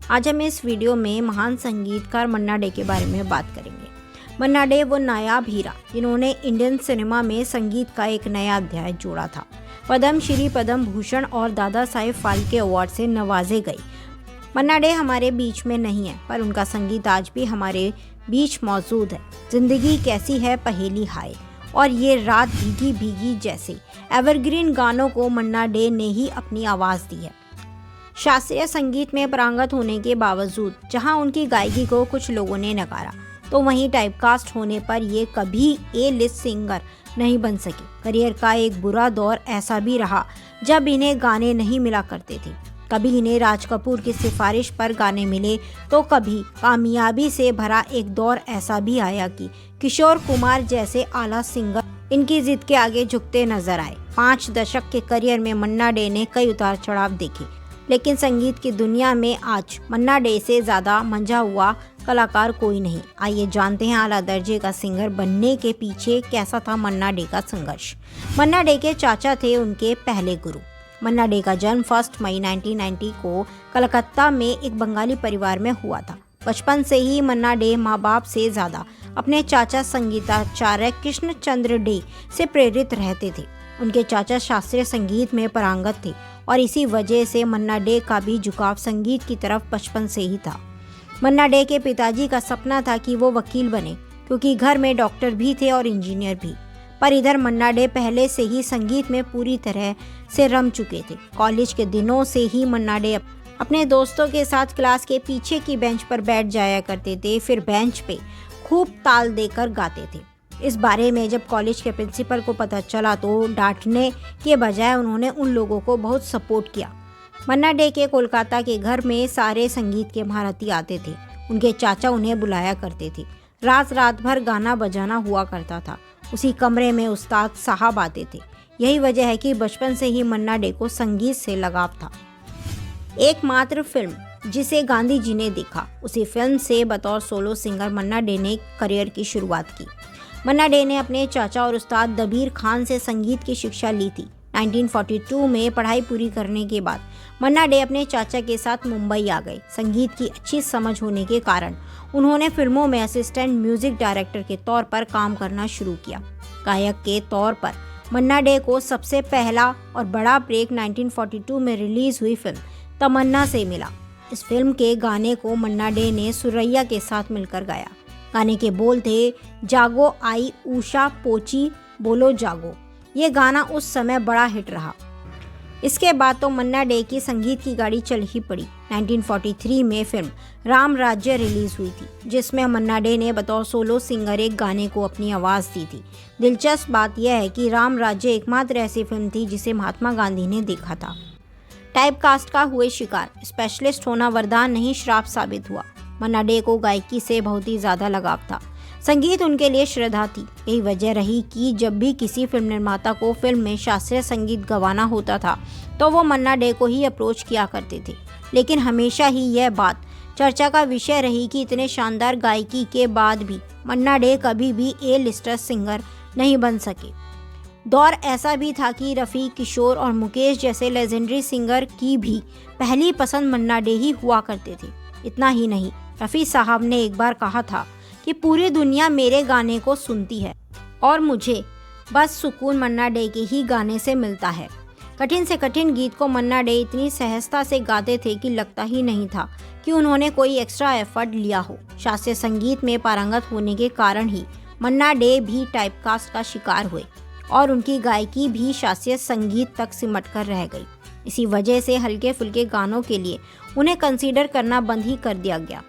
आज हम इस वीडियो में महान संगीतकार मन्ना डे के बारे में बात करेंगे। मन्ना डे वो नायाब हीरा जिन्होंने इंडियन सिनेमा में संगीत का एक नया अध्याय जोड़ा था। पद्म श्री, पद्म भूषण और दादा साहेब फाल्के अवार्ड से नवाजे गए। मन्ना डे हमारे बीच में नहीं है, पर उनका संगीत आज भी हमारे बीच मौजूद है। जिंदगी कैसी है पहेली हाय और ये रात भीगी भीगी जैसे एवरग्रीन गानों को मन्ना डे ने ही अपनी आवाज़ दी है। शास्त्रीय संगीत में पारंगत होने के बावजूद जहां उनकी गायकी को कुछ लोगों ने नकारा, तो वहीं टाइपकास्ट होने पर ये कभी ए लिस्ट सिंगर नहीं बन सके। करियर का एक बुरा दौर ऐसा भी रहा जब इन्हें गाने नहीं मिला करते थे। कभी इन्हें राज कपूर की सिफारिश पर गाने मिले, तो कभी कामयाबी से भरा एक दौर ऐसा भी आया कि किशोर कुमार जैसे आला सिंगर इनकी जिद के आगे झुकते नजर आए। 5 दशक के करियर में मन्ना डे ने कई उतार चढ़ाव देखे, लेकिन संगीत की दुनिया में आज मन्ना डे से ज़्यादा मंझा हुआ कलाकार कोई नहीं। आइए जानते हैं आला दर्जे का सिंगर बनने के पीछे कैसा था मन्ना डे का संघर्ष। मन्ना डे के चाचा थे उनके पहले गुरु। मन्ना डे का जन्म 1 मई 1990 को कलकत्ता में एक बंगाली परिवार में हुआ था। बचपन से ही मन्ना डे माँ बाप से ज़्यादा अपने चाचा संगीताचार्य कृष्ण चंद्र डे से प्रेरित रहते थे। उनके चाचा शास्त्रीय संगीत में पारंगत थे और इसी वजह से मन्ना डे का भी झुकाव संगीत की तरफ बचपन से ही था। मन्ना डे के पिताजी का सपना था कि वो वकील बने, क्योंकि घर में डॉक्टर भी थे और इंजीनियर भी। पर इधर मन्ना डे पहले से ही संगीत में पूरी तरह से रम चुके थे। कॉलेज के दिनों से ही मन्ना डे अपने दोस्तों के साथ क्लास के पीछे की बेंच पर बैठ जाया करते थे, फिर बेंच पे खूब ताल देकर गाते थे। इस बारे में जब कॉलेज के प्रिंसिपल को पता चला तो डांटने के बजाय उन्होंने उन लोगों को बहुत सपोर्ट किया। मन्ना डे के कोलकाता के घर में सारे संगीत के महारथी आते थे। उनके चाचा उन्हें बुलाया करते थे। रात भर गाना बजाना हुआ करता था। उसी कमरे में उस्ताद साहब आते थे। यही वजह है कि बचपन से ही मन्ना डे को संगीत से लगाव था। एकमात्र फिल्म जिसे गांधी जी ने देखा, उसी फिल्म से बतौर सोलो सिंगर मन्ना डे ने करियर की शुरुआत की। मन्ना डे ने अपने चाचा और उस्ताद दबीर खान से संगीत की शिक्षा ली थी। 1942 में पढ़ाई पूरी करने के बाद मन्ना डे अपने चाचा के साथ मुंबई आ गए। संगीत की अच्छी समझ होने के कारण उन्होंने फिल्मों में असिस्टेंट म्यूजिक डायरेक्टर के तौर पर काम करना शुरू किया। गायक के तौर पर मन्ना डे को सबसे पहला और बड़ा ब्रेक 1942 में रिलीज हुई फिल्म तमन्ना से मिला। इस फिल्म के गाने को मन्ना डे ने सुरैया के साथ मिलकर गाया। गाने के बोल थे, जागो आई उषा पोची बोलो जागो। ये गाना उस समय बड़ा हिट रहा। इसके बाद तो मन्ना डे की संगीत की गाड़ी चल ही पड़ी। 1943 में फिल्म राम राज्य रिलीज हुई थी, जिसमें मन्ना डे ने बतौर सोलो सिंगर एक गाने को अपनी आवाज़ दी थी। दिलचस्प बात यह है कि राम राज्य एकमात्र ऐसी फिल्म थी जिसे महात्मा गांधी ने देखा था। टाइपकास्ट का हुए शिकार, स्पेशलिस्ट होना वरदान नहीं श्राप साबित हुआ। मन्ना डे को गायकी से बहुत ही ज़्यादा लगाव था। संगीत उनके लिए श्रद्धा थी। यही वजह रही कि जब भी किसी फिल्म निर्माता को फिल्म में शास्त्रीय संगीत गवाना होता था, तो वो मन्ना डे को ही अप्रोच किया करते थे। लेकिन हमेशा ही यह बात चर्चा का विषय रही कि इतने शानदार गायकी के बाद भी मन्ना डे कभी भी ए लिस्टर सिंगर नहीं बन सके। दौर ऐसा भी था कि रफ़ी, किशोर और मुकेश जैसे लेजेंडरी सिंगर की भी पहली पसंद मन्ना डे ही हुआ करते थे। इतना ही नहीं, रफ़ी साहब ने एक बार कहा था कि पूरी दुनिया मेरे गाने को सुनती है और मुझे बस सुकून मन्ना डे के ही गाने से मिलता है। कठिन से कठिन गीत को मन्ना डे इतनी सहजता से गाते थे कि लगता ही नहीं था कि उन्होंने कोई एक्स्ट्रा एफर्ट लिया हो। शास्त्रीय संगीत में पारंगत होने के कारण ही मन्ना डे भी टाइपकास्ट का शिकार हुए और उनकी गायकी भी शास्त्रीय संगीत तक सिमट कर रह गई। इसी वजह से हल्के फुल्के गानों के लिए उन्हें कंसीडर करना बंद ही कर दिया गया।